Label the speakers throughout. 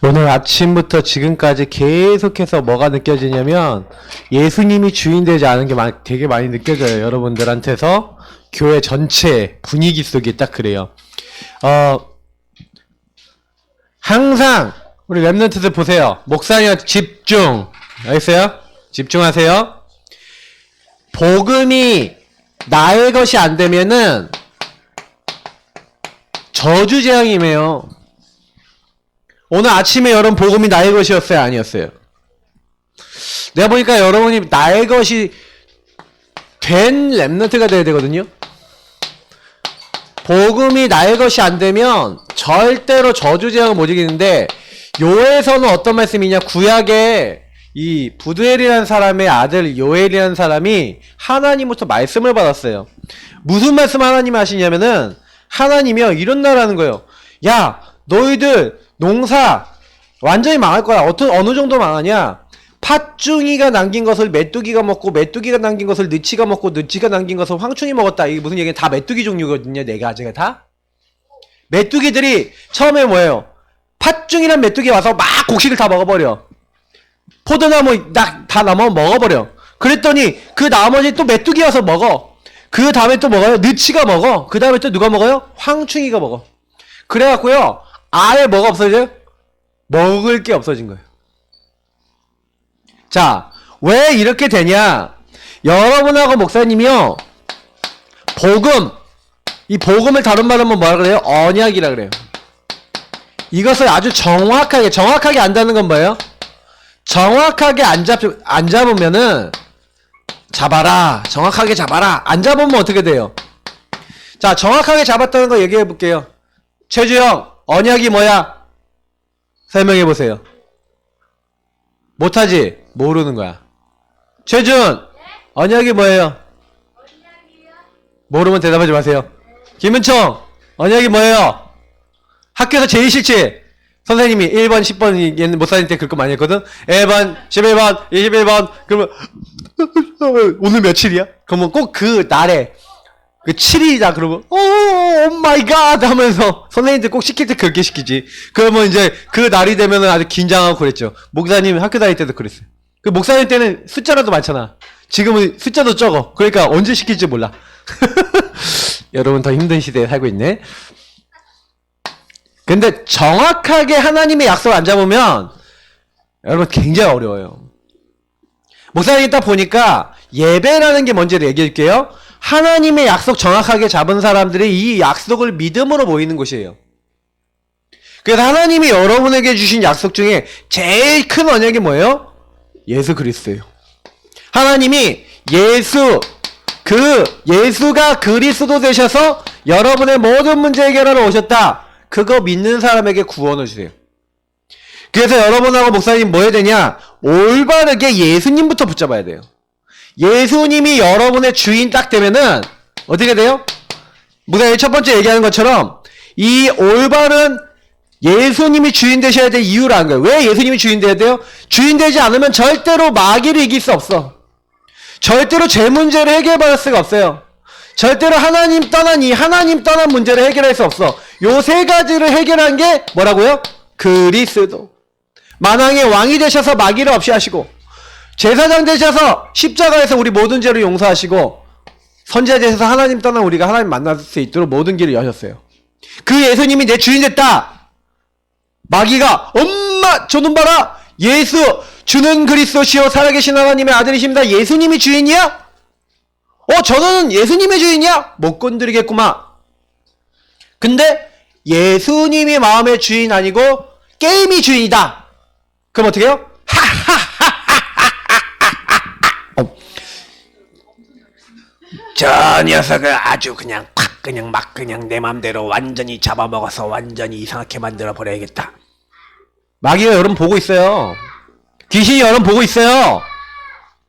Speaker 1: 오늘 아침부터 지금까지 계속해서 뭐가 느껴지냐면 예수님이 주인 되지 않은 게 되게 많이 느껴져요. 여러분들한테서 교회 전체 분위기 속이 딱 그래요. 항상 우리 랩런트들 보세요. 목사님 집중. 알겠어요? 집중하세요. 복음이 나의 것이 안 되면은 저주재앙이에요. 오늘 아침에 여러분 복음이 나의 것이었어요? 아니었어요? 내가 보니까 여러분이 나의 것이 된 랩런트가 돼야 되거든요. 복음이 나의 것이 안 되면 절대로 저주재앙을 못 이기는데, 요에서는 어떤 말씀이냐, 구약에 이 부두엘이라는 사람의 아들 요엘이라는 사람이 하나님부터 말씀을 받았어요. 무슨 말씀 하나님이 하시냐면은, 하나님이요 이런다라는 거예요. 야, 너희들 농사 완전히 망할 거야. 어느 정도 망하냐? 팥중이가 남긴 것을 메뚜기가 먹고, 메뚜기가 남긴 것을 느치가 먹고, 느치가 남긴 것을 황충이 먹었다. 이게 무슨 얘기냐? 다 메뚜기 종류거든요. 네 가지가 다. 메뚜기들이 처음에 뭐예요? 팥중이란 메뚜기 와서 막 곡식을 다 먹어버려. 포도나무 다 나무 먹어버려. 그랬더니 그 나머지 또 메뚜기 와서 먹어. 그 다음에 또 먹어요? 느치가 먹어. 그 다음에 또 누가 먹어요? 황충이가 먹어. 그래갖고요, 아예 뭐가 없어져요? 먹을 게 없어진 거예요. 자, 왜 이렇게 되냐? 여러분하고 목사님이요, 이 복음을 다른 말로 하면 뭐라 그래요? 언약이라 그래요. 이것을 아주 정확하게 안다는 건 뭐예요? 정확하게 안 잡으면은, 잡아라. 정확하게 잡아라. 안 잡으면 어떻게 돼요? 자, 정확하게 잡았다는 거 얘기해 볼게요. 최주영, 언약이 뭐야? 설명해 보세요. 못하지? 모르는 거야. 최준, 언약이 뭐예요? 모르면 대답하지 마세요. 김은총, 언약이 뭐예요? 학교에서 제일 싫지? 선생님이 1번, 10번, 얘는 목사님 때 그거 많이 했거든? 1번, 11번, 21번, 그러면, 오늘 며칠이야? 그러면 꼭 그 날에, 그 7일이다, 그러면, 오 마이 갓! 하면서, 선생님들 꼭 시킬 때 그렇게 시키지. 그러면 이제 그 날이 되면은 아주 긴장하고 그랬죠. 목사님 학교 다닐 때도 그랬어요. 그 목사님 때는 숫자라도 많잖아. 지금은 숫자도 적어. 그러니까 언제 시킬지 몰라. 여러분 더 힘든 시대에 살고 있네. 근데 정확하게 하나님의 약속을 안 잡으면 여러분 굉장히 어려워요. 목사님이 딱 보니까 예배라는 게 뭔지를 얘기해 줄게요. 하나님의 약속 정확하게 잡은 사람들이 이 약속을 믿음으로 모이는 곳이에요. 그래서 하나님이 여러분에게 주신 약속 중에 제일 큰 언약이 뭐예요? 예수 그리스도예요. 하나님이 예수가 그리스도 되셔서 여러분의 모든 문제 해결하러 오셨다. 그거 믿는 사람에게 구원을 주세요. 그래서 여러분하고 목사님 뭐 해야 되냐? 올바르게 예수님부터 붙잡아야 돼요. 예수님이 여러분의 주인 딱 되면은 어떻게 돼요? 목사님 첫 번째 얘기하는 것처럼 이 올바른 예수님이 주인 되셔야 될 이유라는 거예요. 왜 예수님이 주인 돼야 돼요? 주인 되지 않으면 절대로 마귀를 이길 수 없어. 절대로 제 문제를 해결받을 수가 없어요. 절대로 하나님 떠난 문제를 해결할 수 없어. 요 세 가지를 해결한 게 뭐라고요? 그리스도. 만왕의 왕이 되셔서 마귀를 없이 하시고, 제사장 되셔서 십자가에서 우리 모든 죄를 용서하시고, 선지자 되셔서 하나님 떠난 우리가 하나님 만날 수 있도록 모든 길을 여셨어요. 그 예수님이 내 주인 됐다. 마귀가 엄마 저놈 봐라. 예수 주는 그리스도시요 살아계신 하나님의 아들이십니다. 예수님이 주인이야? 저는 예수님의 주인이야? 못 건드리겠구만. 근데 예수님이 마음의 주인 아니고 게임이 주인이다. 그럼 어떻게 해요? 저 녀석을 아주 그냥 그냥 내 맘대로 완전히 잡아먹어서 완전히 이상하게 만들어 버려야겠다. 마귀가 여러분 보고 있어요. 귀신이 여러분 보고 있어요.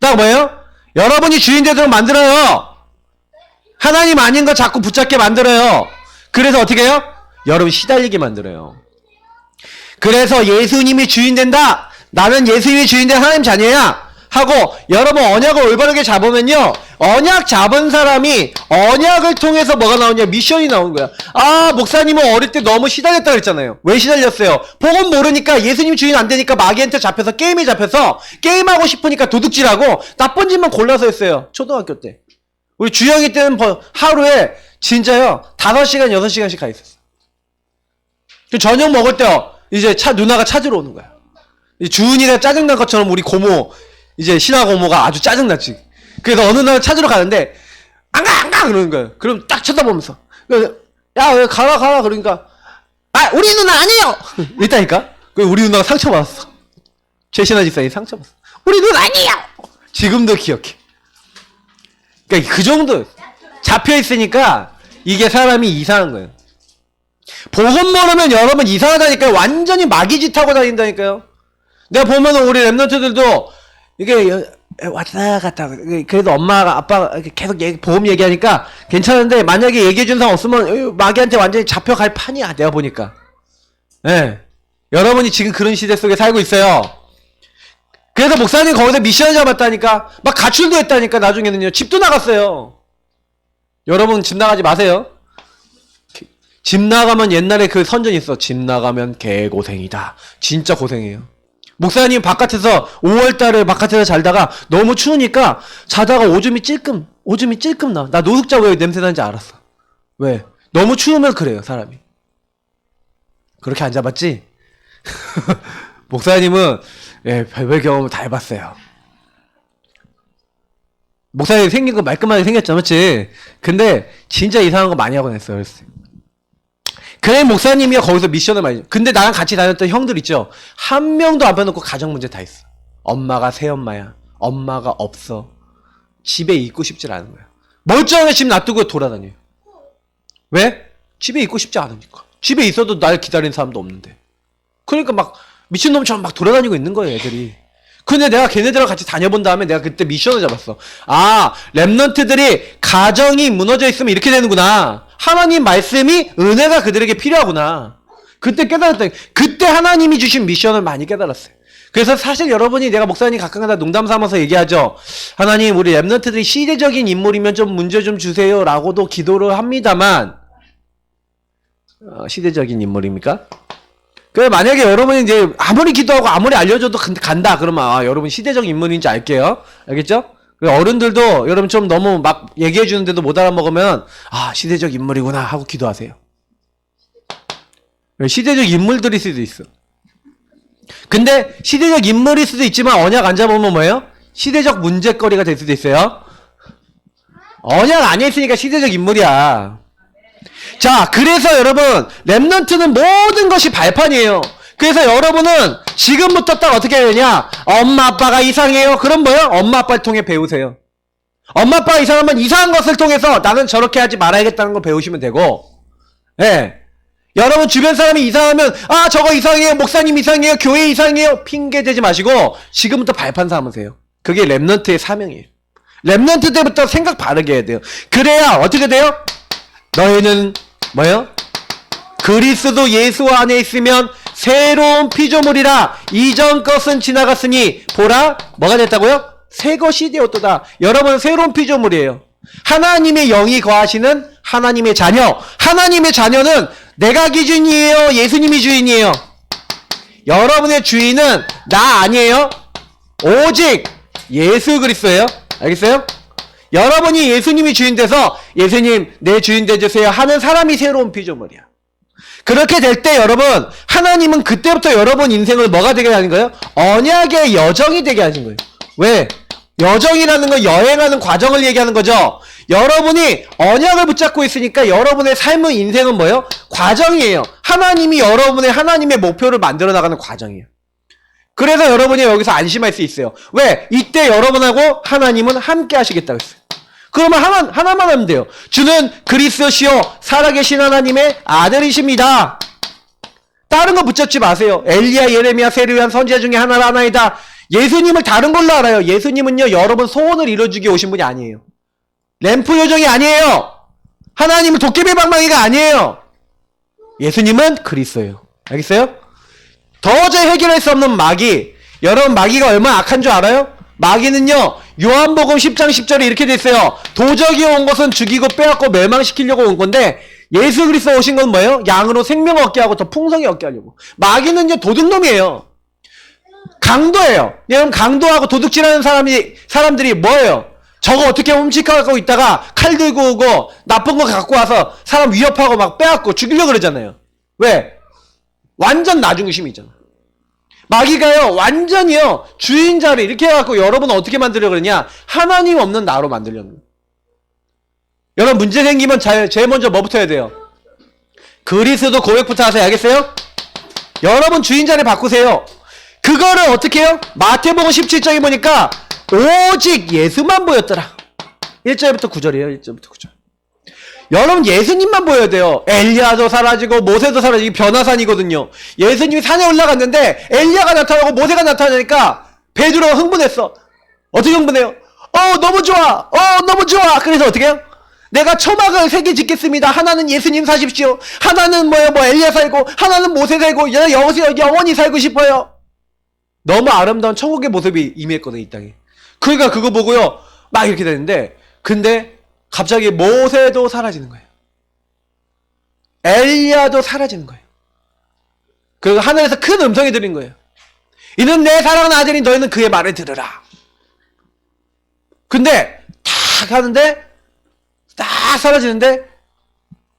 Speaker 1: 딱 뭐예요? 여러분이 주인 되도록 만들어요. 하나님 아닌 거 자꾸 붙잡게 만들어요. 그래서 어떻게 해요? 여러분 시달리게 만들어요. 그래서 예수님이 주인 된다. 나는 예수님이 주인 된 하나님 자녀야. 하고 여러분 언약을 올바르게 잡으면요. 언약 잡은 사람이 언약을 통해서 뭐가 나오냐? 미션이 나오는 거야. 아, 목사님은 어릴 때 너무 시달렸다 그랬잖아요. 왜 시달렸어요? 복음 모르니까 예수님 주인 안 되니까 마귀한테 잡혀서 게임에 잡혀서 게임하고 싶으니까 도둑질하고 나쁜 짓만 골라서 했어요. 초등학교 때. 우리 주영이 때는 하루에 진짜요 5시간 6시간씩 가 있었어. 저녁 먹을 때 이제 누나가 찾으러 오는 거야. 주은이가 짜증난 것처럼 우리 고모 이제 신하 고모가 아주 짜증났지. 그래서 어느 날 찾으러 가는데 안 가 그러는 거야. 그럼 딱 쳐다보면서 야 왜 가라 그러니까 아 우리 누나 아니에요 이랬다니까. 우리 누나가 상처받았어. 최신하 집사님 상처받았어. 우리 누나 아니에요. 지금도 기억해. 그러니까 그 정도 잡혀있으니까 이게 사람이 이상한 거예요. 복음 모르면 여러분 이상하다니까요. 완전히 마귀짓 하고 다닌다니까요. 내가 보면은 우리 랩런트들도 이게 왔다 갔다 그래도 엄마가 아빠가 계속 복음 얘기하니까 괜찮은데 만약에 얘기해준 사람 없으면 마귀한테 완전히 잡혀갈 판이야. 내가 보니까. 예. 여러분이 지금 그런 시대 속에 살고 있어요. 그래서 목사님 거기서 미션 잡았다니까 막 가출도 했다니까. 나중에는요 집도 나갔어요. 여러분 집 나가지 마세요. 집 나가면 옛날에 그 선전이 있어. 집 나가면 개고생이다. 진짜 고생해요. 목사님 바깥에서 5월달에 바깥에서 잘다가 너무 추우니까 자다가 오줌이 찔끔 나. 나 노숙자 왜 냄새 나는지 알았어. 왜? 너무 추우면 그래요 사람이. 그렇게 안 잡았지? 목사님은 별별 경험을 다 해봤어요. 목사님 생긴 거 말끔하게 생겼죠, 맞지? 근데 진짜 이상한 거 많이 하고 냈어요. 그래 목사님이야 거기서 미션을 많이. 근데 나랑 같이 다녔던 형들 있죠. 한 명도 안 빼놓고 가정 문제 다 있어. 엄마가 새엄마야. 엄마가 없어. 집에 있고 싶질 않은 거야. 멀쩡하게 집 놔두고 돌아다녀요. 왜? 집에 있고 싶지 않으니까. 집에 있어도 날 기다리는 사람도 없는데. 그러니까 막 미친놈처럼 막 돌아다니고 있는 거예요 애들이. 근데 내가 걔네들하고 같이 다녀본 다음에 내가 그때 미션을 잡았어. 아, 랩런트들이 가정이 무너져 있으면 이렇게 되는구나. 하나님 말씀이 은혜가 그들에게 필요하구나. 그때 깨달았다. 그때 하나님이 주신 미션을 많이 깨달았어요. 그래서 사실 여러분이 내가 목사님 가끔가다 농담 삼아서 얘기하죠. 하나님 우리 랩런트들이 시대적인 인물이면 좀 문제 좀 주세요 라고도 기도를 합니다만 시대적인 인물입니까? 그래 만약에 여러분이 이제 아무리 기도하고 아무리 알려줘도 간다 그러면 여러분 시대적 인물인지 알게요. 알겠죠? 어른들도 여러분 좀 너무 막 얘기해 주는데도 못 알아먹으면 시대적 인물이구나 하고 기도하세요. 시대적 인물들일 수도 있어. 근데 시대적 인물일 수도 있지만 언약 안 잡으면 뭐예요? 시대적 문제거리가 될 수도 있어요. 언약 안에 있으니까 시대적 인물이야. 자, 그래서 여러분 랩런트는 모든 것이 발판이에요. 그래서 여러분은 지금부터 딱 어떻게 해야 되냐? 엄마 아빠가 이상해요. 그럼 뭐요? 엄마 아빠를 통해 배우세요. 엄마 아빠가 이상하면 이상한 것을 통해서 나는 저렇게 하지 말아야겠다는 걸 배우시면 되고, 예. 여러분 주변 사람이 이상하면 저거 이상해요. 목사님 이상해요. 교회 이상해요. 핑계 대지 마시고 지금부터 발판 삼으세요. 그게 랩런트의 사명이에요. 랩런트 때부터 생각 바르게 해야 돼요. 그래야 어떻게 돼요? 너희는 뭐예요? 그리스도 예수 안에 있으면 새로운 피조물이라 이전 것은 지나갔으니 보라 뭐가 됐다고요? 새 것이 되었도다. 여러분은 새로운 피조물이에요. 하나님의 영이 거하시는 하나님의 자녀. 하나님의 자녀는 내가 기준이에요? 예수님이 주인이에요? 여러분의 주인은 나 아니에요? 오직 예수 그리스도예요. 알겠어요? 여러분이 예수님이 주인 돼서 예수님 내 주인 되주세요 하는 사람이 새로운 피조물이야. 그렇게 될 때 여러분 하나님은 그때부터 여러분 인생을 뭐가 되게 하는 거예요? 언약의 여정이 되게 하신 거예요. 왜? 여정이라는 건 여행하는 과정을 얘기하는 거죠. 여러분이 언약을 붙잡고 있으니까 여러분의 삶의 인생은 뭐예요? 과정이에요. 하나님이 여러분의 하나님의 목표를 만들어 나가는 과정이에요. 그래서 여러분이 여기서 안심할 수 있어요. 왜? 이때 여러분하고 하나님은 함께 하시겠다고 했어요. 그러면 하나만 하면 돼요. 주는 그리스도시요 살아계신 하나님의 아들이십니다. 다른 거 붙잡지 마세요. 엘리야, 예레미야, 세르야한 선지자 중에 하나이다. 예수님을 다른 걸로 알아요. 예수님은요 여러분 소원을 이뤄주기 오신 분이 아니에요. 램프 요정이 아니에요. 하나님은 도깨비 방망이가 아니에요. 예수님은 그리스도예요. 알겠어요? 도저히 해결할 수 없는 마귀. 여러분 마귀가 얼마나 악한 줄 알아요? 마귀는요, 요한복음 10장 10절에 이렇게 돼 있어요. 도적이 온 것은 죽이고 빼앗고 멸망시키려고 온 건데, 예수 그리스도 오신 건 뭐예요? 양으로 생명 얻게 하고 더 풍성히 얻게 하려고. 마귀는요, 도둑놈이에요. 강도예요. 여러분, 강도하고 도둑질하는 사람들이 뭐예요? 저거 어떻게 훔치고 있다가 칼 들고 오고 나쁜 거 갖고 와서 사람 위협하고 막 빼앗고 죽이려고 그러잖아요. 왜? 완전 나중심이잖아. 마귀가요, 완전히요, 주인자를 이렇게 해갖고 여러분은 어떻게 만들려고 그러냐? 하나님 없는 나로 만들려는 거예요. 여러분, 문제 생기면 제일 먼저 뭐부터 해야 돼요? 그리스도 고백부터 하세요. 알겠어요? 여러분 주인자를 바꾸세요. 그거를 어떻게 해요? 마태복음 17장에 보니까 오직 예수만 보였더라. 1절부터 9절이에요. 1절부터 9절. 여러분 예수님만 보여야 돼요. 엘리야도 사라지고 모세도 사라지고 변화산이거든요. 예수님이 산에 올라갔는데 엘리야가 나타나고 모세가 나타나니까 베드로가 흥분했어. 어떻게 흥분해요? 너무 좋아. 너무 좋아. 그래서 어떻게 해요? 내가 초막을 3개 짓겠습니다. 하나는 예수님 사십시오. 하나는 엘리야 살고, 하나는 모세 살고, 영원히 살고 싶어요. 너무 아름다운 천국의 모습이 임했거든, 이 땅에. 그러니까 그거 보고요, 막 이렇게 되는데, 근데 갑자기 모세도 사라지는 거예요. 엘리야도 사라지는 거예요. 그리고 하늘에서 큰 음성이 들린 거예요. 이는 내 사랑하는 아들인 너희는 그의 말을 들으라. 근데 딱 하는데 딱 사라지는데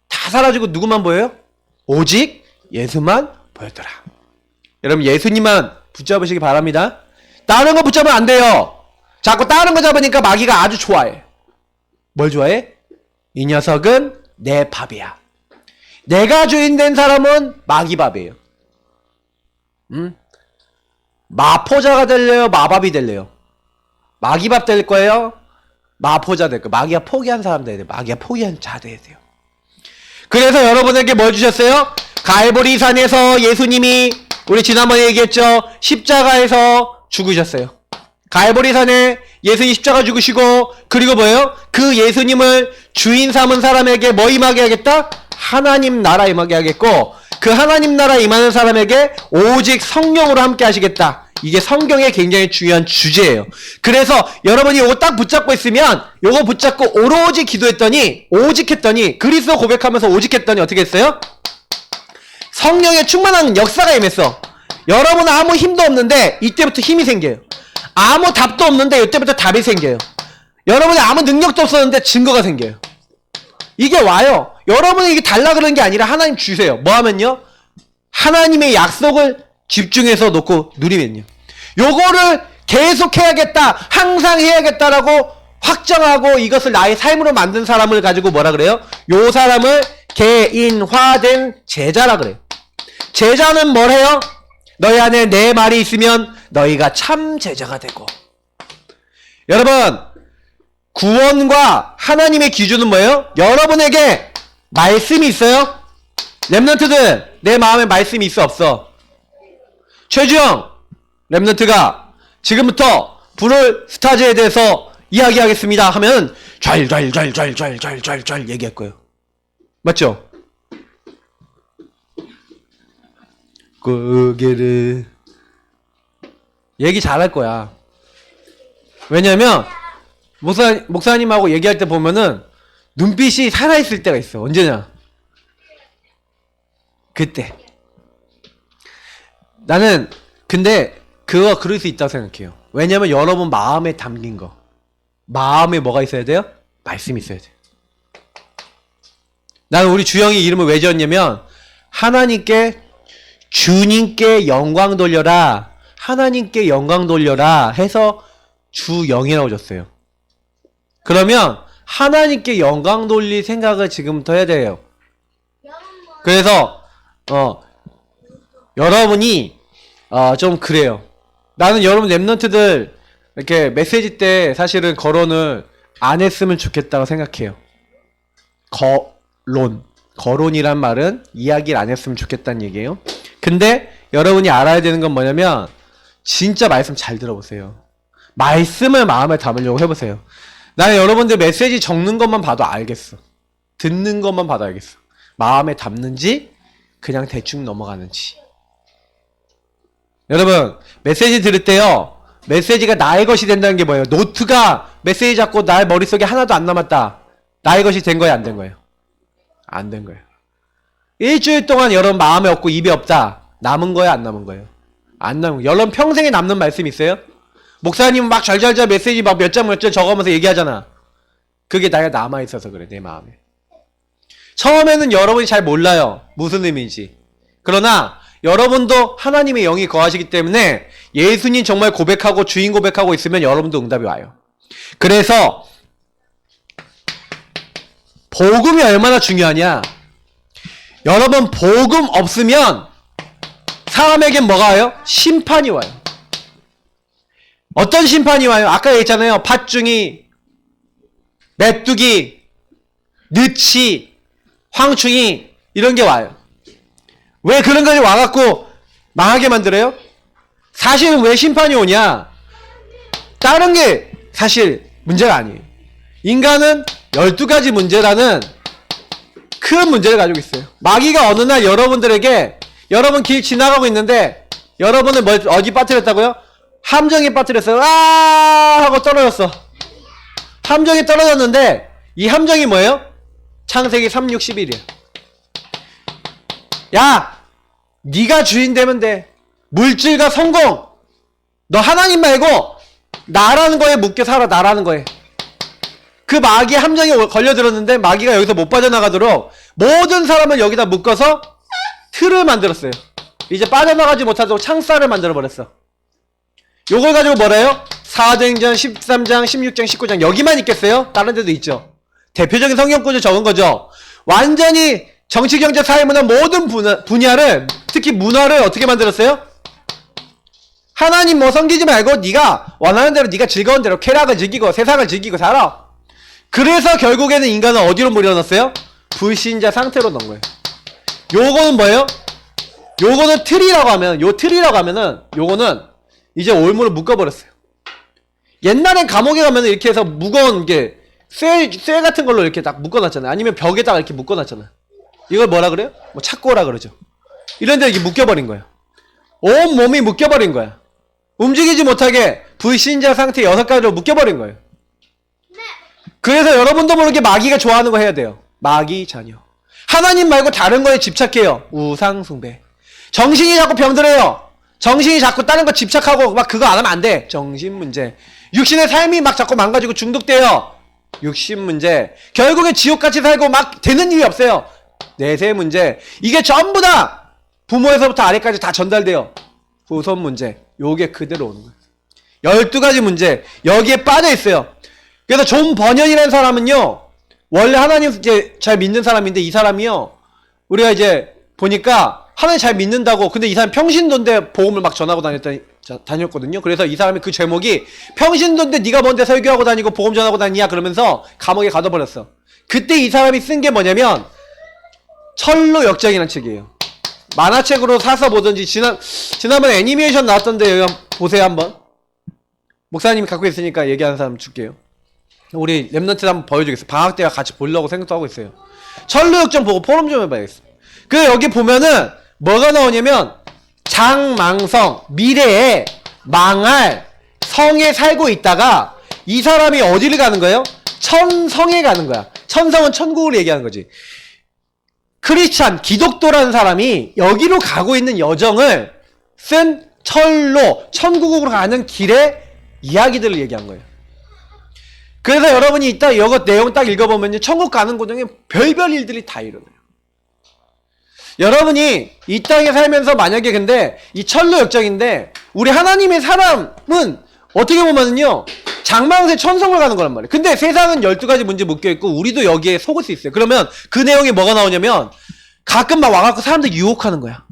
Speaker 1: 다 사라지고 누구만 보여요? 오직 예수만 보였더라. 여러분 예수님만 붙잡으시기 바랍니다. 다른 거 붙잡으면 안 돼요. 자꾸 다른 거 잡으니까 마귀가 아주 좋아해. 뭘 좋아해? 이 녀석은 내 밥이야. 내가 주인 된 사람은 마귀 밥이에요. 마포자가 될래요? 마밥이 될래요? 마귀 밥 될 거예요? 마포자 될 거예요. 마귀가 포기한 사람 돼야 돼요. 마귀가 포기한 자 돼야 돼요. 그래서 여러분에게 뭘 주셨어요? 갈보리 산에서 예수님이 우리 지난번에 얘기했죠. 십자가에서 죽으셨어요. 갈보리 산에 예수님 십자가 죽으시고 그리고 뭐예요? 그 예수님을 주인 삼은 사람에게 뭐 임하게 하겠다? 하나님 나라 임하게 하겠고 그 하나님 나라 임하는 사람에게 오직 성령으로 함께 하시겠다. 이게 성경의 굉장히 중요한 주제예요. 그래서 여러분이 이거 딱 붙잡고 있으면 이거 붙잡고 오로지 기도했더니 오직 했더니 그리스도 고백하면서 오직 했더니 어떻게 했어요? 성령의 충만한 역사가 임했어. 여러분은 아무 힘도 없는데 이때부터 힘이 생겨요. 아무 답도 없는데 이때부터 답이 생겨요. 여러분이 아무 능력도 없었는데 증거가 생겨요. 이게 와요. 여러분이 이게 달라 그러는 게 아니라 하나님 주세요. 뭐 하면요? 하나님의 약속을 집중해서 놓고 누리면요. 요거를 계속 해야겠다, 항상 해야겠다라고 확정하고 이것을 나의 삶으로 만든 사람을 가지고 뭐라 그래요? 요 사람을 개인화된 제자라 그래요. 제자는 뭘 해요? 너희 안에 내 말이 있으면 너희가 참 제자가 되고. 여러분, 구원과 하나님의 기준은 뭐예요? 여러분에게 말씀이 있어요? 랩런트들, 내 마음에 말씀이 있어 없어? 최주영 랩런트가 지금부터 브롤 스타즈에 대해서 이야기하겠습니다 하면 잘 얘기할 거예요. 맞죠? 고개를 얘기 잘할 거야. 왜냐면 목사님하고 얘기할 때 보면은 눈빛이 살아있을 때가 있어. 언제냐? 그때. 나는 근데 그거 그럴 수 있다고 생각해요. 왜냐면 여러분 마음에 담긴 거. 마음에 뭐가 있어야 돼요? 말씀이 있어야 돼요. 나는 우리 주영이 이름을 왜 지었냐면 하나님께 주님께 영광 돌려라. 하나님께 영광 돌려라 해서 주영이라고 줬어요. 그러면 하나님께 영광 돌릴 생각을 지금부터 해야 돼요. 그래서 여러분이 좀 그래요. 나는 여러분 랩런트들 이렇게 메시지 때 사실은 거론을 안 했으면 좋겠다고 생각해요. 거론이란 말은 이야기를 안 했으면 좋겠다는 얘기예요. 근데 여러분이 알아야 되는 건 뭐냐면 진짜 말씀 잘 들어보세요. 말씀을 마음에 담으려고 해보세요. 나는 여러분들 메시지 적는 것만 봐도 알겠어. 듣는 것만 봐도 알겠어. 마음에 담는지 그냥 대충 넘어가는지. 여러분 메시지 들을 때요 메시지가 나의 것이 된다는 게 뭐예요? 노트가 메시지 잡고 나의 머릿속에 하나도 안 남았다. 나의 것이 된 거예요? 안 된 거예요? 안 된 거예요. 일주일 동안 여러분 마음에 없고 입에 없다. 남은 거예요? 안 남은 거예요? 안 남은 거예요. 여러분 평생에 남는 말씀 있어요? 목사님 막 잘잘잘 메시지 막 몇 장 몇 장 적으면서 얘기하잖아. 그게 나가 남아있어서 그래, 내 마음에. 처음에는 여러분이 잘 몰라요. 무슨 의미인지. 그러나 여러분도 하나님의 영이 거하시기 때문에 예수님 정말 고백하고 주인 고백하고 있으면 여러분도 응답이 와요. 그래서 복음이 얼마나 중요하냐. 여러분 복음 없으면 사람에겐 뭐가 와요? 심판이 와요. 어떤 심판이 와요? 아까 얘기했잖아요. 팥중이, 메뚜기, 느치, 황충이 이런 게 와요. 왜 그런 것이 와갖고 망하게 만들어요? 사실은 왜 심판이 오냐? 다른 게 사실 문제가 아니에요. 인간은 12가지 문제라는 큰 문제를 가지고 있어요. 마귀가 어느 날 여러분들에게 여러분 길 지나가고 있는데 여러분을 어디 빠뜨렸다고요? 함정에 빠뜨렸어요. 아 하고 떨어졌어. 함정에 떨어졌는데 이 함정이 뭐예요? 창세기 3, 6, 11이야. 야, 네가 주인 되면 돼. 물질과 성공. 너 하나님 말고 나라는 거에 묶여 살아. 나라는 거에. 그 마귀 함정에 걸려들었는데 마귀가 여기서 못 빠져나가도록 모든 사람을 여기다 묶어서 틀을 만들었어요. 이제 빠져나가지 못하도록 창살을 만들어버렸어. 요걸 가지고 뭐래요? 사도행전 13장, 16장, 19장 여기만 있겠어요? 다른 데도 있죠. 대표적인 성경 구절 적은 거죠. 완전히 정치, 경제, 사회, 문화 모든 분야를 특히 문화를 어떻게 만들었어요? 하나님 뭐 섬기지 말고 네가 원하는 대로 네가 즐거운 대로 쾌락을 즐기고 세상을 즐기고 살아. 그래서 결국에는 인간은 어디로 몰려넣었어요? 불신자 상태로 넣은 거예요. 요거는 뭐예요? 요거는 틀이라고 하면 요 틀이라고 하면은 요거는 이제 올무로 묶어버렸어요. 옛날엔 감옥에 가면은 이렇게 해서 무거운 게 쇠 같은 걸로 이렇게 딱 묶어놨잖아요. 아니면 벽에다가 이렇게 묶어놨잖아요. 이걸 뭐라 그래요? 뭐 착고라 그러죠. 이런데 이렇게 묶여버린 거예요. 온 몸이 묶여버린 거야. 움직이지 못하게 불신자 상태 6가지로 묶여버린 거예요. 그래서 여러분도 모르게 마귀가 좋아하는 거 해야 돼요. 마귀 자녀. 하나님 말고 다른 거에 집착해요. 우상 숭배. 정신이 자꾸 병들어요. 정신이 자꾸 다른 거 집착하고 막 그거 안 하면 안 돼. 정신 문제. 육신의 삶이 막 자꾸 망가지고 중독돼요. 육신 문제. 결국에 지옥같이 살고 막 되는 일이 없어요. 내세 문제. 이게 전부 다 부모에서부터 아래까지 다 전달돼요. 후손 문제. 요게 그대로 오는 거예요. 12가지 문제. 여기에 빠져 있어요. 그래서 존 버년이라는 사람은요, 원래 하나님 이제 잘 믿는 사람인데 이 사람이요, 우리가 이제 보니까 하나님 잘 믿는다고, 근데 이 사람이 평신도인데 복음을 막 전하고 다녔거든요. 그래서 이 사람이 그 제목이 평신도인데 네가 뭔데 설교하고 다니고 복음 전하고 다니냐 그러면서 감옥에 가둬버렸어. 그때 이 사람이 쓴 게 뭐냐면 철로 역정이라는 책이에요. 만화책으로 사서 보든지 지난번에 애니메이션 나왔던데 여기 보세요 한번. 목사님이 갖고 있으니까 얘기하는 사람 줄게요. 우리 랩런트 한번 보여주겠어요. 방학 때가 같이 보려고 생각도 하고 있어요. 철로 역정 보고 포럼 좀 해봐야겠어. 그 여기 보면은 뭐가 나오냐면 장망성, 미래에 망할 성에 살고 있다가 이 사람이 어디를 가는 거예요? 천성에 가는 거야. 천성은 천국을 얘기하는 거지. 크리스찬, 기독도라는 사람이 여기로 가고 있는 여정을 쓴 철로, 천국으로 가는 길의 이야기들을 얘기한 거예요. 그래서 여러분이 이따 이거 내용 딱 읽어보면요, 천국 가는 과정에 별별 일들이 다 일어나요. 여러분이 이 땅에 살면서 만약에 근데 이 철로 역정인데 우리 하나님의 사람은 어떻게 보면은요, 장망세 천성을 가는 거란 말이에요. 근데 세상은 12가지 문제 묶여있고 우리도 여기에 속을 수 있어요. 그러면 그 내용에 뭐가 나오냐면 가끔 막 와갖고 사람들 유혹하는 거야.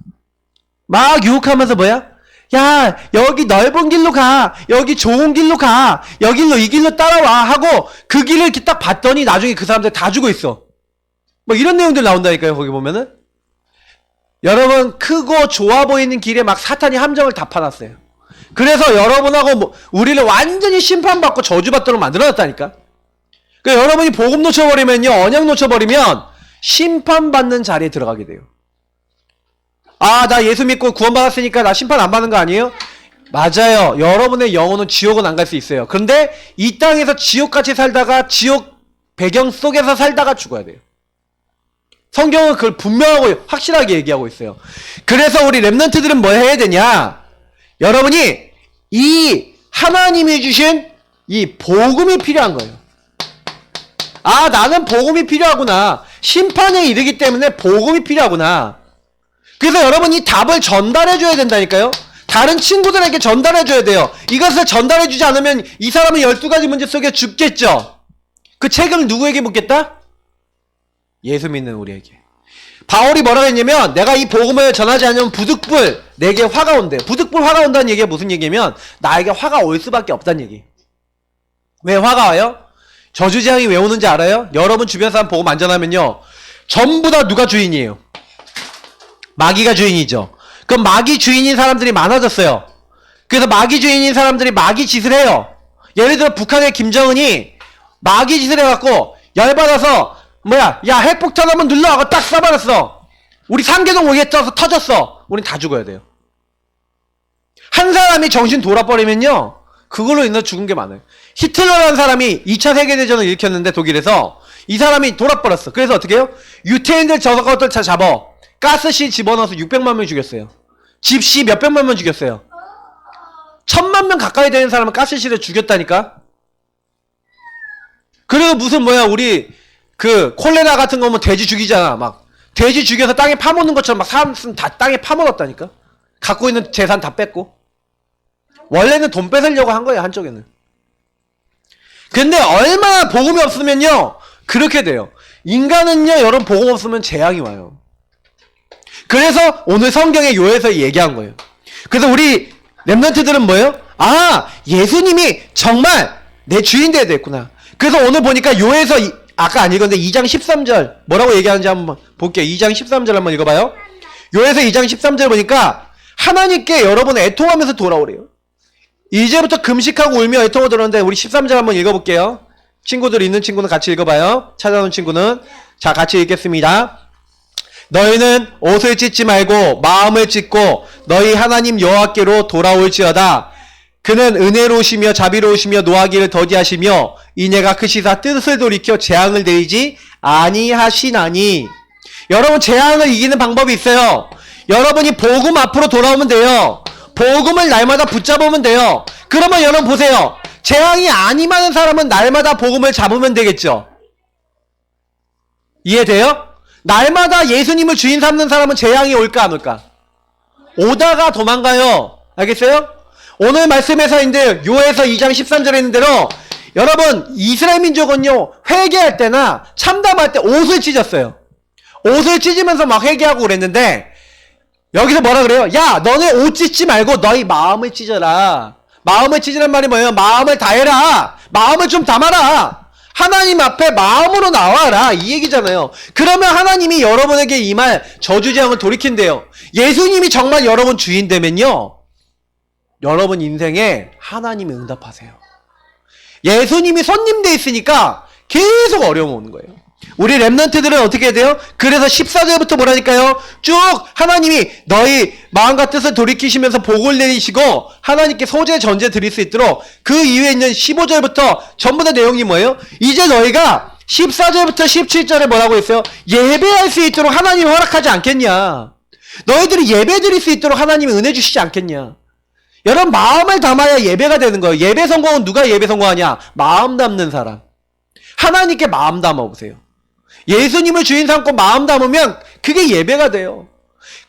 Speaker 1: 막 유혹하면서 뭐야? 야, 여기 넓은 길로 가. 여기 좋은 길로 가. 여길로 이 길로 따라와. 하고 그 길을 이렇게 딱 봤더니 나중에 그 사람들 다 죽어 있어. 뭐 이런 내용들 나온다니까요. 거기 보면은. 여러분, 크고 좋아 보이는 길에 막 사탄이 함정을 다 파놨어요. 그래서 여러분하고 우리를 완전히 심판받고 저주받도록 만들어놨다니까. 그러니까 여러분이 복음 놓쳐버리면요, 언약 놓쳐버리면 심판받는 자리에 들어가게 돼요. 아, 나 예수 믿고 구원받았으니까 나 심판 안 받는 거 아니에요? 맞아요. 여러분의 영혼은 지옥은 안 갈 수 있어요. 그런데 이 땅에서 지옥같이 살다가 지옥 배경 속에서 살다가 죽어야 돼요. 성경은 그걸 분명하고 확실하게 얘기하고 있어요. 그래서 우리 렘넌트들은 뭐 해야 되냐? 여러분이 이 하나님이 주신 이 복음이 필요한 거예요. 아, 나는 복음이 필요하구나. 심판에 이르기 때문에 복음이 필요하구나. 그래서 여러분이 답을 전달해줘야 된다니까요. 다른 친구들에게 전달해줘야 돼요. 이것을 전달해주지 않으면 이 사람은 12가지 문제 속에 죽겠죠. 그 책임을 누구에게 묻겠다? 예수 믿는 우리에게. 바울이 뭐라고 했냐면 내가 이 복음을 전하지 않으면 부득불 내게 화가 온대요. 부득불 화가 온다는 얘기가 무슨 얘기냐면 나에게 화가 올 수밖에 없다는 얘기. 왜 화가 와요? 저주재앙이 왜 오는지 알아요? 여러분 주변 사람 복음 안 전하면요 전부 다 누가 주인이에요? 마귀가 주인이죠. 그럼 마귀 주인인 사람들이 많아졌어요. 그래서 마귀 주인인 사람들이 마귀 짓을 해요. 예를 들어 북한의 김정은이 마귀 짓을 해갖고 열받아서 야 핵폭탄 한번 눌러하고 딱 쏴버렸어. 우리 상계동 오게 떠서 터졌어. 우린 다 죽어야 돼요. 한 사람이 정신 돌아버리면요 그걸로 인해서 죽은 게 많아요. 히틀러라는 사람이 2차 세계대전을 일으켰는데 독일에서 이 사람이 돌아버렸어. 그래서 어떻게 해요? 유태인들 저것들 다 잡아 가스실 집어넣어서 600만 명 죽였어요. 집시 몇백만 명 죽였어요. 1000만 명 가까이 되는 사람은 가스실에 죽였다니까. 그리고 무슨 우리 그 콜레라 같은 거면 돼지 죽이잖아. 막 돼지 죽여서 땅에 파묻는 것처럼 막 사람 다 땅에 파묻었다니까. 갖고 있는 재산 다 뺐고. 원래는 돈 뺏으려고 한 거예요, 한쪽에는. 근데 얼마나 복음이 없으면요 그렇게 돼요. 인간은요 여러분 복음 없으면 재앙이 와요. 그래서 오늘 성경의 요에서 얘기한 거예요. 그래서 우리 렘넌트들은 뭐예요? 아, 예수님이 정말 내 주인 되어야 됐구나. 그래서 오늘 보니까 요에서 아까 안 읽었는데 2장 13절 뭐라고 얘기하는지 한번 볼게요. 2장 13절 한번 읽어봐요. 요에서 2장 13절 보니까 하나님께 여러분 애통하면서 돌아오래요. 이제부터 금식하고 울며 애통하고 들었는데 우리 13절 한번 읽어볼게요. 친구들 있는 친구는 같이 읽어봐요. 찾아온 친구는. 자, 같이 읽겠습니다. 너희는 옷을 찢지 말고 마음을 찢고 너희 하나님 여호와께로 돌아올지어다. 그는 은혜로우시며 자비로우시며 노하기를 더디하시며 이내가 크시사 뜻을 돌이켜 재앙을 내리지 아니하시나니. 여러분 재앙을 이기는 방법이 있어요. 여러분이 복음 앞으로 돌아오면 돼요. 복음을 날마다 붙잡으면 돼요. 그러면 여러분 보세요. 재앙이 안 임하는 사람은 날마다 복음을 잡으면 되겠죠. 이해돼요? 날마다 예수님을 주인 삼는 사람은 재앙이 올까 안 올까? 오다가 도망가요. 알겠어요? 오늘 말씀에서인데 요에서 2장 13절에 있는 대로 여러분 이스라엘 민족은요 회개할 때나 참담할 때 옷을 찢었어요. 옷을 찢으면서 막 회개하고 그랬는데 여기서 뭐라 그래요? 야 너네 옷 찢지 말고 너희 마음을 찢어라. 마음을 찢으란 말이 뭐예요? 마음을 다해라. 마음을 좀 담아라. 하나님 앞에 마음으로 나와라. 이 얘기잖아요. 그러면 하나님이 여러분에게 임할 저주재앙을 돌이킨대요. 예수님이 정말 여러분 주인 되면요 여러분 인생에 하나님이 응답하세요. 예수님이 손님 돼 있으니까 계속 어려움 오는 거예요. 우리 렘넌트들은 어떻게 해야 돼요? 그래서 14절부터 뭐라니까요? 쭉 하나님이 너희 마음과 뜻을 돌이키시면서 복을 내리시고 하나님께 소재 전제 드릴 수 있도록 그 이후에 있는 15절부터 전부 다 내용이 뭐예요? 이제 너희가 14절부터 17절에 뭐라고 했어요? 예배할 수 있도록 하나님이 허락하지 않겠냐? 너희들이 예배 드릴 수 있도록 하나님이 은혜 주시지 않겠냐? 여러분 마음을 담아야 예배가 되는 거예요. 예배 성공은 누가 예배 성공하냐? 마음 담는 사람. 하나님께 마음 담아보세요. 예수님을 주인 삼고 마음 담으면 그게 예배가 돼요.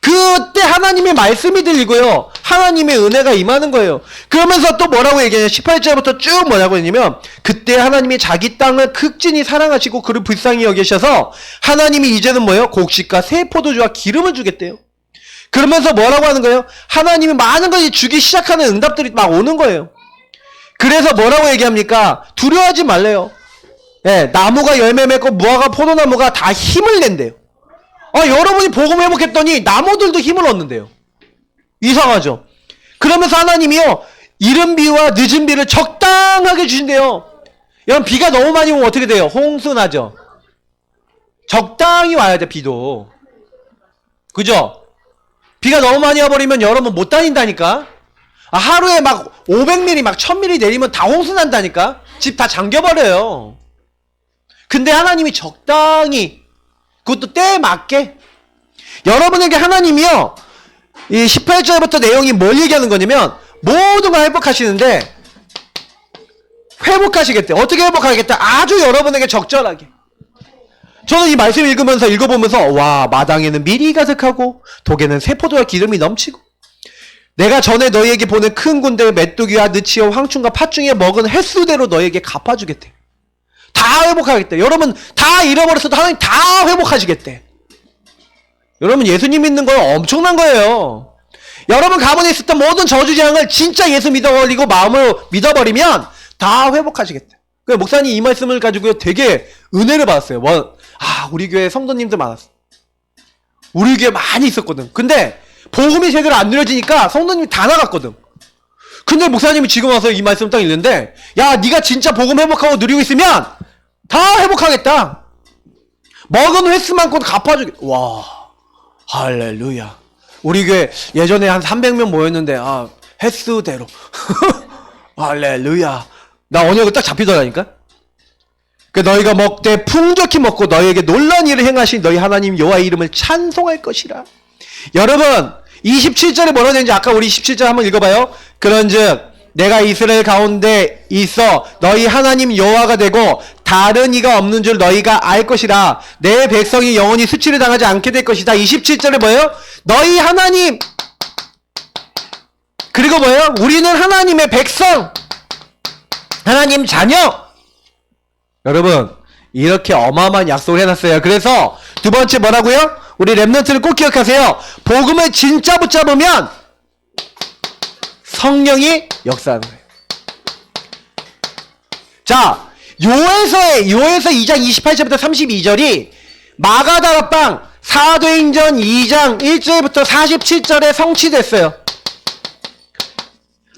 Speaker 1: 그때 하나님의 말씀이 들리고요. 하나님의 은혜가 임하는 거예요. 그러면서 또 뭐라고 얘기하냐? 18절부터 쭉 뭐라고 했냐면 그때 하나님이 자기 땅을 극진히 사랑하시고 그를 불쌍히 여기셔서 하나님이 이제는 뭐예요? 곡식과 새 포도주와 기름을 주겠대요. 그러면서 뭐라고 하는 거예요? 하나님이 많은 것이 주기 시작하는 응답들이 막 오는 거예요. 그래서 뭐라고 얘기합니까? 두려워하지 말래요. 예, 나무가 열매 맺고 무화과 포도나무가 다 힘을 낸대요. 여러분이 복음 회복했더니 나무들도 힘을 얻는데요. 이상하죠? 그러면서 하나님이요 이른 비와 늦은 비를 적당하게 주신대요. 여러분 비가 너무 많이 오면 어떻게 돼요? 홍수 나죠? 적당히 와야 돼 비도. 그죠? 비가 너무 많이 와버리면 여러분 못 다닌다니까? 하루에 막 500mm 막 1000mm 내리면 다 홍수 난다니까. 집 다 잠겨버려요. 근데 하나님이 적당히, 그것도 때에 맞게, 여러분에게 하나님이요, 이 18절부터 내용이 뭘 얘기하는 거냐면 모든 걸 회복하시는데 회복하시겠대. 어떻게 회복하겠다? 아주 여러분에게 적절하게. 저는 이 말씀 읽어보면서 와, 마당에는 밀이 가득하고 독에는 세포도와 기름이 넘치고 내가 전에 너희에게 보낸 큰 군대 메뚜기와 느치와 황충과 팥중에 먹은 횟수대로 너희에게 갚아주겠대. 다 회복하겠대. 여러분 다 잃어버렸어도 하나님 다 회복하시겠대. 여러분 예수님 믿는 거 엄청난 거예요. 여러분 가문에 있었던 모든 저주재앙을 진짜 예수 믿어버리고 마음으로 믿어버리면 다 회복하시겠대. 그래서 목사님 이 말씀을 가지고 되게 은혜를 받았어요. 우리 교회 성도님들 많았어. 우리 교회 많이 있었거든. 근데 복음이 제대로 안 누려지니까 성도님이 다 나갔거든. 근데 목사님이 지금 와서 이 말씀 딱 읽는데, 야, 네가 진짜 복음 회복하고 누리고 있으면 다 회복하겠다. 먹은 횟수만큼 갚아주겠다. 와, 할렐루야. 우리 교회 예전에 한 300명 모였는데 횟수대로 할렐루야. 나 언약을 딱 잡히더라니까. 그 너희가 먹되 풍족히 먹고 너희에게 놀라운 일을 행하신 너희 하나님 여호와의 이름을 찬송할 것이라. 여러분 27절에 뭐라고 되는지 아까 우리 27절 한번 읽어봐요. 그런즉 내가 이스라엘 가운데 있어 너희 하나님 여호와가 되고 다른 이가 없는 줄 너희가 알 것이라. 내 백성이 영원히 수치를 당하지 않게 될 것이다. 27절에 뭐예요? 너희 하나님, 그리고 뭐예요? 우리는 하나님의 백성, 하나님 자녀. 여러분 이렇게 어마어마한 약속을 해놨어요. 그래서 두 번째 뭐라고요? 우리 렘넌트를 꼭 기억하세요. 복음을 진짜 붙잡으면 성령이 역사하는 거예요. 자, 요에서 2장 28절부터 32절이 마가다락방 사도행전 2장 1절부터 47절에 성취됐어요.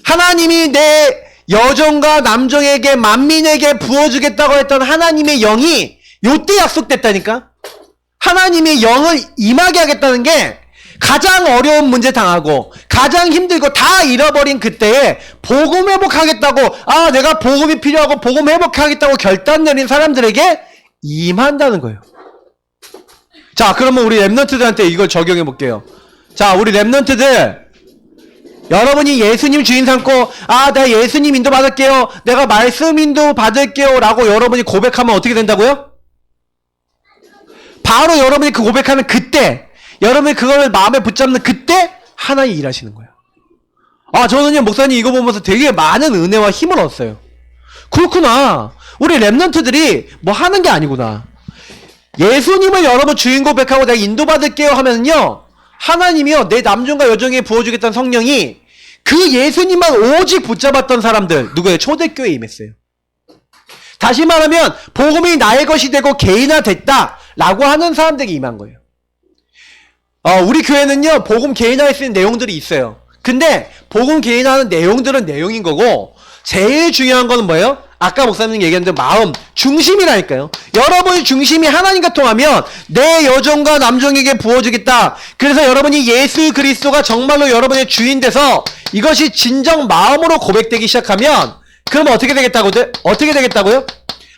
Speaker 1: 하나님이 내 여종과 남종에게 만민에게 부어주겠다고 했던 하나님의 영이 요때 약속됐다니까. 하나님의 영을 임하게 하겠다는 게 가장 어려운 문제 당하고 가장 힘들고 다 잃어버린 그때에 복음 회복하겠다고, 내가 복음이 필요하고 복음 회복하겠다고 결단 내린 사람들에게 임한다는 거예요. 자, 그러면 우리 랩런트들한테 이걸 적용해 볼게요. 자, 우리 랩런트들, 여러분이 예수님 주인 삼고 내가 예수님 인도 받을게요, 내가 말씀 인도 받을게요 라고 여러분이 고백하면 어떻게 된다고요? 바로 여러분이 그 고백하는 그때, 여러분이 그걸 마음에 붙잡는 그때 하나님 일하시는 거예요. 저는요 목사님 이거 보면서 되게 많은 은혜와 힘을 얻었어요. 그렇구나, 우리 랩런트들이 뭐 하는 게 아니구나. 예수님을 여러분 주인 고백하고 내가 인도받을게요 하면은요, 하나님이요 내 남종과 여종에 부어주겠다는 성령이 그 예수님만 오직 붙잡았던 사람들, 누구예요? 초대교회에 임했어요. 다시 말하면 복음이 나의 것이 되고 개인화됐다 라고 하는 사람들에게 임한 거예요. 우리 교회는요 복음 개인화할 수 있는 내용들이 있어요. 근데 복음 개인화하는 내용들은 내용인 거고, 제일 중요한 거는 뭐예요? 아까 목사님 얘기한 대로 마음 중심이라니까요. 여러분의 중심이 하나님과 통하면 내 여종과 남종에게 부어주겠다. 그래서 여러분이 예수 그리스도가 정말로 여러분의 주인 돼서 이것이 진정 마음으로 고백되기 시작하면, 그러면 어떻게 되겠다고요?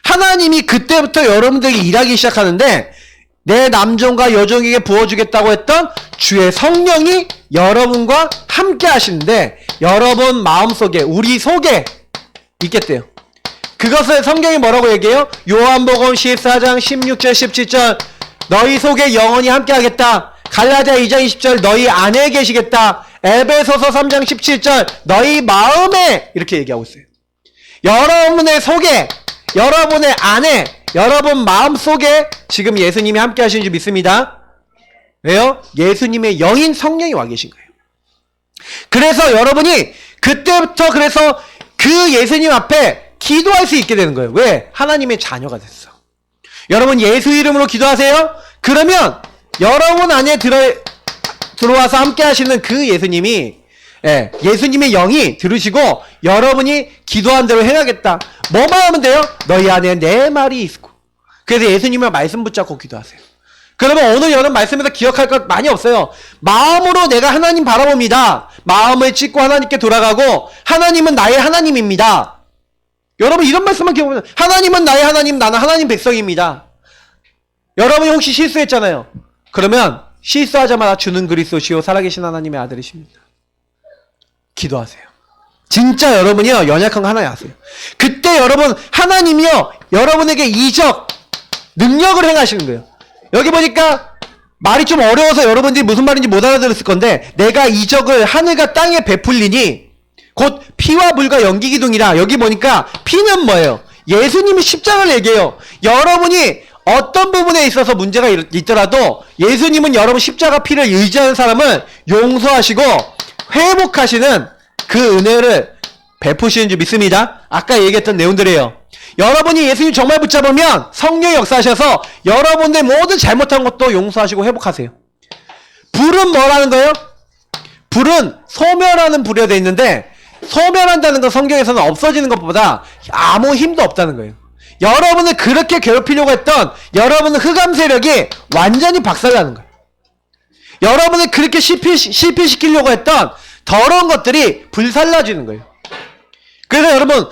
Speaker 1: 하나님이 그때부터 여러분들에게 일하기 시작하는데, 내 남종과 여종에게 부어주겠다고 했던 주의 성령이 여러분과 함께 하시는데 여러분 마음속에, 우리 속에 있겠대요. 그것을 성경이 뭐라고 얘기해요? 요한복음 14장 16절 17절 너희 속에 영원히 함께 하겠다. 갈라디아 2장 20절 너희 안에 계시겠다. 에베소서 3장 17절 너희 마음에, 이렇게 얘기하고 있어요. 여러분의 속에, 여러분의 안에, 여러분 마음속에 지금 예수님이 함께 하시는 줄 믿습니다. 왜요? 예수님의 영인 성령이 와 계신 거예요. 그래서 여러분이 그때부터 그래서 그 예수님 앞에 기도할 수 있게 되는 거예요. 왜? 하나님의 자녀가 됐어. 여러분 예수 이름으로 기도하세요? 그러면 여러분 안에 들어와서 함께 하시는 그 예수님이, 예수님의 영이 들으시고 여러분이 기도한 대로 행하겠다. 뭐만 하면 돼요? 너희 안에 내 말이 있고. 그래서 예수님의 말씀 붙잡고 기도하세요. 그러면 오늘 여러분 말씀에서 기억할 것 많이 없어요. 마음으로 내가 하나님 바라봅니다. 마음을 찢고 하나님께 돌아가고 하나님은 나의 하나님입니다. 여러분 이런 말씀만 기억하면 하나님은 나의 하나님, 나는 하나님 백성입니다. 여러분이 혹시 실수했잖아요. 그러면 실수하자마자 주는 그리스도시요 살아계신 하나님의 아들이십니다. 기도하세요. 진짜 여러분이요 연약한 거 하나 아세요. 그때 여러분 하나님이요 여러분에게 이적 능력을 행하시는 거예요. 여기 보니까 말이 좀 어려워서 여러분들이 무슨 말인지 못 알아들었을 건데 내가 이적을 하늘과 땅에 베풀리니 곧 피와 물과 연기 기둥이라. 여기 보니까 피는 뭐예요? 예수님이 십자가를 얘기해요. 여러분이 어떤 부분에 있어서 문제가 있더라도 예수님은 여러분 십자가 피를 의지하는 사람을 용서하시고 회복하시는 그 은혜를 베푸시는 줄 믿습니다. 아까 얘기했던 내용들이에요. 여러분이 예수님 정말 붙잡으면 성령이 역사하셔서 여러분들 모든 잘못한 것도 용서하시고 회복하세요. 불은 뭐라는 거예요? 불은 소멸하는 불이라 되어 있는데 소멸한다는 건 성경에서는 없어지는 것보다 아무 힘도 없다는 거예요. 여러분을 그렇게 괴롭히려고 했던 여러분의 흑암 세력이 완전히 박살나는 거예요. 여러분을 그렇게 실패시키려고 했던 더러운 것들이 불살라지는 거예요. 그래서 여러분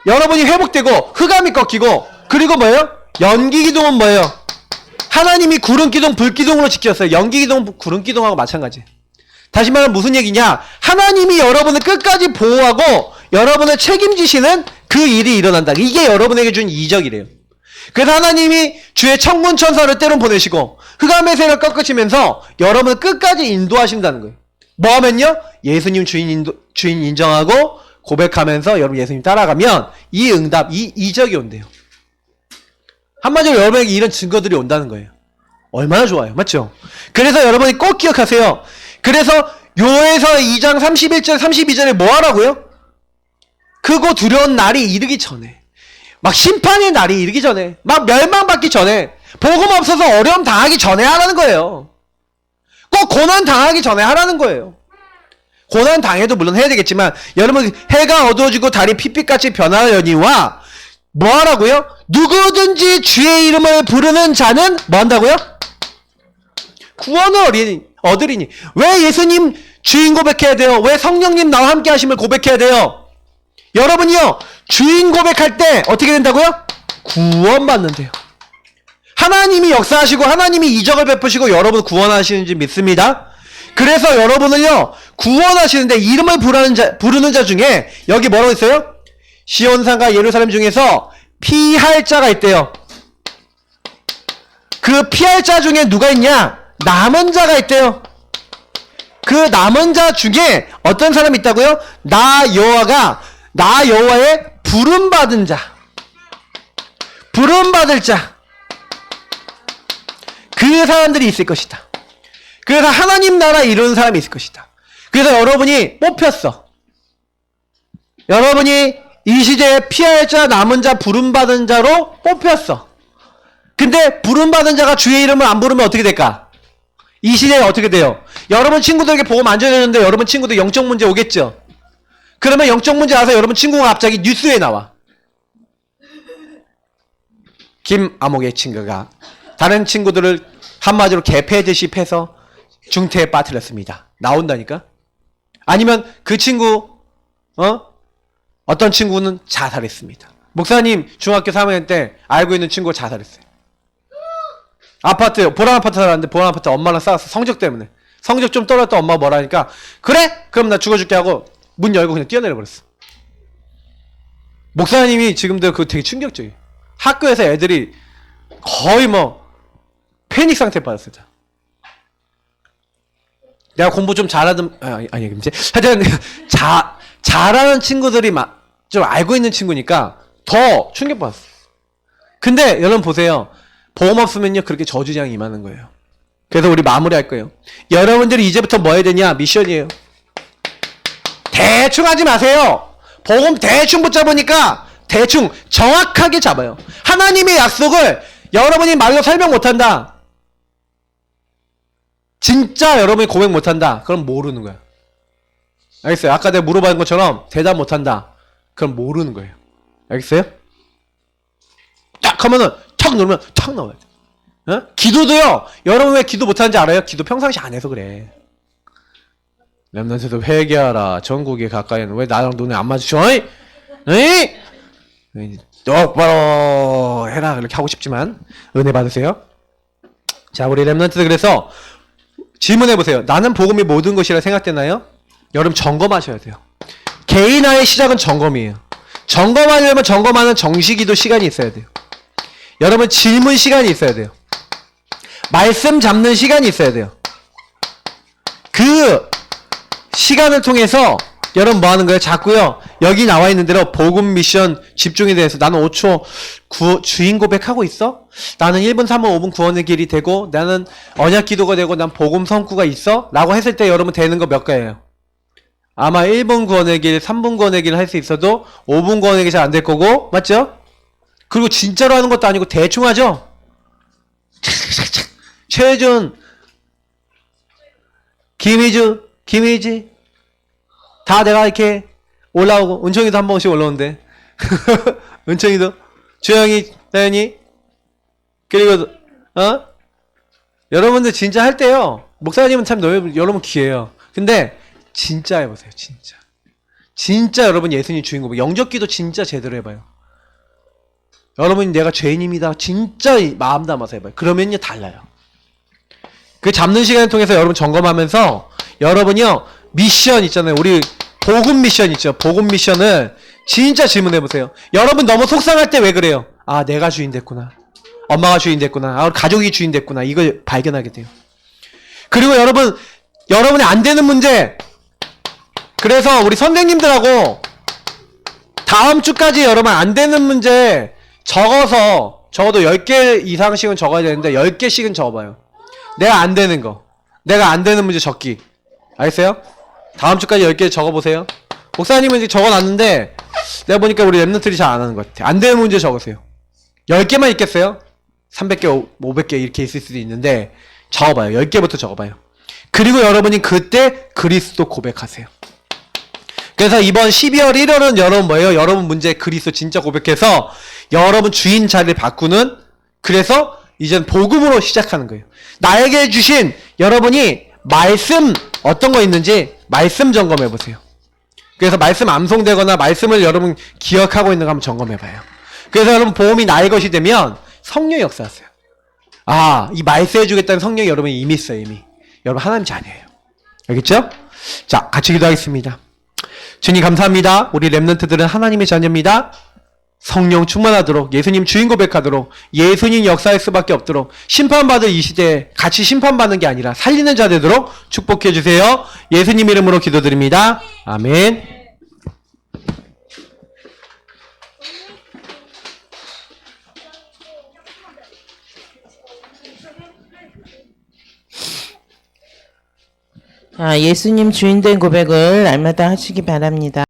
Speaker 1: 여러분이 회복되고 흑암이 꺾이고 그리고 뭐예요? 연기기둥은 뭐예요? 하나님이 구름기둥 불기둥으로 지켰어요. 연기기둥 구름기둥하고 마찬가지. 다시 말하면 무슨 얘기냐? 하나님이 여러분을 끝까지 보호하고 여러분을 책임지시는 그 일이 일어난다. 이게 여러분에게 준 이적이래요. 그래서 하나님이 주의 천군 천사를 때론 보내시고 흑암의 세력을 꺾으시면서 여러분을 끝까지 인도하신다는 거예요. 뭐 하면요? 예수님 주인 인정하고 고백하면서 여러분 예수님 따라가면 이 응답, 이 이적이 온대요. 한마디로 여러분에게 이런 증거들이 온다는 거예요. 얼마나 좋아요. 맞죠? 그래서 여러분이 꼭 기억하세요. 그래서 요에서 2장 31절 32절에 뭐 하라고요? 크고 두려운 날이 이르기 전에 막 심판의 날이 이르기 전에 막 멸망받기 전에 복음 없어서 어려움 당하기 전에 하라는 거예요. 꼭 고난 당하기 전에 하라는 거예요. 고난 당해도 물론 해야 되겠지만 여러분 해가 어두워지고 달이 핏빛같이 변하려니와 뭐 하라고요? 누구든지 주의 이름을 부르는 자는 뭐 한다고요? 구원을 얻으리니. 왜 예수님 주인 고백해야 돼요? 왜 성령님 나와 함께 하심을 고백해야 돼요? 여러분이요 주인 고백할 때 어떻게 된다고요? 구원받는데요. 하나님이 역사하시고 하나님이 이적을 베푸시고 여러분 구원하시는지 믿습니다. 그래서 여러분을요 구원하시는데 이름을 부르는 자 중에 여기 뭐라고 있어요? 시온산과 예루살렘 중에서 피할 자가 있대요. 그 피할 자 중에 누가 있냐? 남은 자가 있대요. 그 남은 자 중에 어떤 사람이 있다고요? 나 여호와의 부름받은 자, 부름받을 자, 그 사람들이 있을 것이다. 그래서 하나님 나라 이루는 사람이 있을 것이다. 그래서 여러분이 뽑혔어. 여러분이 이 시대에 피할 자, 남은 자, 부름받은 자로 뽑혔어. 근데 부름받은 자가 주의 이름을 안 부르면 어떻게 될까? 이 시대에 어떻게 돼요? 여러분 친구들에게 복음 안 전해줬는데 여러분 친구들 영적 문제 오겠죠? 그러면 영적 문제 와서 여러분 친구가 갑자기 뉴스에 나와. 김아목의 친구가 다른 친구들을 한마디로 개패듯이 패서 중태에 빠뜨렸습니다. 나온다니까? 아니면 그 친구, 어떤 친구는 자살했습니다. 목사님 중학교 3학년 때 알고 있는 친구가 자살했어요. 보람 아파트 살았는데 보람 아파트 엄마랑 싸웠어. 성적 때문에. 성적 좀 떨어졌다 엄마가 뭐라 하니까 그래? 그럼 나 죽어줄게 하고 문 열고 그냥 뛰어내려 버렸어. 목사님이 지금도 그거 되게 충격적이에요. 학교에서 애들이 거의 패닉 상태에 빠졌어요. 내가 공부 좀 잘하던 아니 근데 하여튼 잘하는 친구들이 좀 알고 있는 친구니까 더 충격받았어. 근데 여러분 보세요. 보험 없으면요 그렇게 저주장이 임하는 거예요. 그래서 우리 마무리할 거예요. 여러분들이 이제부터 뭐 해야 되냐? 미션이에요. 대충 하지 마세요. 복음 대충 붙잡으니까 대충 정확하게 잡아요. 하나님의 약속을 여러분이 말로 설명 못한다. 진짜 여러분이 고백 못한다. 그럼 모르는 거야. 알겠어요? 아까 내가 물어봤는 것처럼 대답 못한다. 그럼 모르는 거예요. 알겠어요? 딱 하면은 탁 누르면 탁 나와요. 기도도요. 여러분 왜 기도 못하는지 알아요? 기도 평상시 안 해서 그래. 렘넌트도 회개하라. 전국에 가까이는 왜 나랑 눈에 안 마주쳐? 에이? 똑바로 해라. 이렇게 하고 싶지만 은혜 받으세요. 자, 우리 렘넌트들 그래서 질문해보세요. 나는 복음이 모든 것이라 생각되나요? 여러분 점검하셔야 돼요. 개인화의 시작은 점검이에요. 점검하려면 점검하는 정식기도 시간이 있어야 돼요. 여러분 질문 시간이 있어야 돼요. 말씀 잡는 시간이 있어야 돼요. 그 시간을 통해서 여러분 뭐 하는 거예요? 자꾸요. 여기 나와 있는 대로 복음 미션 집중에 대해서 나는 5초 주인 고백하고 있어? 나는 1분, 3분, 5분 구원의 길이 되고 나는 언약 기도가 되고 난 복음 성구가 있어? 라고 했을 때 여러분 되는 거 몇 가예요? 아마 1분 구원의 길, 3분 구원의 길을 할 수 있어도 5분 구원의 길 잘 안 될 거고 맞죠? 그리고 진짜로 하는 것도 아니고 대충 하죠? 최준, 김희지 다 내가 이렇게 올라오고 은총이도 한 번씩 올라오는데 은총이도 주영이, 다현이 그리고 여러분들 진짜 할 때요 목사님은 참 여러분 귀해요. 근데 진짜 해보세요. 진짜 여러분 예수님 주인공 영접기도 진짜 제대로 해봐요. 여러분이 내가 죄인입니다 진짜 마음 담아서 해봐요. 그러면요 달라요. 그 잡는 시간을 통해서 여러분 점검하면서 여러분이요 미션 있잖아요. 우리 복음 미션 있죠. 복음 미션을 진짜 질문해보세요. 여러분 너무 속상할 때 왜 그래요? 아 내가 주인 됐구나. 엄마가 주인 됐구나. 아 가족이 주인 됐구나. 이걸 발견하게 돼요. 그리고 여러분이 안 되는 문제 그래서 우리 선생님들하고 다음 주까지 여러분 안 되는 문제 적어서 적어도 10개 이상씩은 적어야 되는데 10개씩은 적어봐요. 내가 안 되는 거. 내가 안 되는 문제 적기. 알겠어요? 다음 주까지 10개 적어보세요. 목사님은 이제 적어놨는데 내가 보니까 우리 랩런트들이 잘 안 하는 것 같아. 안 되는 문제 적으세요. 10개만 있겠어요? 300개, 500개 이렇게 있을 수도 있는데 적어봐요. 10개부터 적어봐요. 그리고 여러분이 그때 그리스도 고백하세요. 그래서 이번 12월 1월은 여러분 뭐예요? 여러분 문제 그리스도 진짜 고백해서 여러분 주인 자리를 바꾸는 그래서 이젠 복음으로 시작하는 거예요. 나에게 주신 여러분이 말씀 어떤 거 있는지 말씀 점검해 보세요. 그래서 말씀 암송되거나 말씀을 여러분 기억하고 있는 거 한번 점검해 봐요. 그래서 여러분 복음이 나의 것이 되면 성령 역사하세요. 아, 이 말씀해 주겠다는 성령이 여러분이 이미 있어요. 이미. 여러분 하나님 자녀예요. 알겠죠? 자, 같이 기도하겠습니다. 주님 감사합니다. 우리 렘넌트들은 하나님의 자녀입니다. 성령 충만하도록 예수님 주인 고백하도록 예수님 역사할 수밖에 없도록 심판받을 이 시대에 같이 심판받는 게 아니라 살리는 자 되도록 축복해 주세요. 예수님 이름으로 기도드립니다. 아멘.
Speaker 2: 예수님 주인된 고백을 날마다 하시기 바랍니다.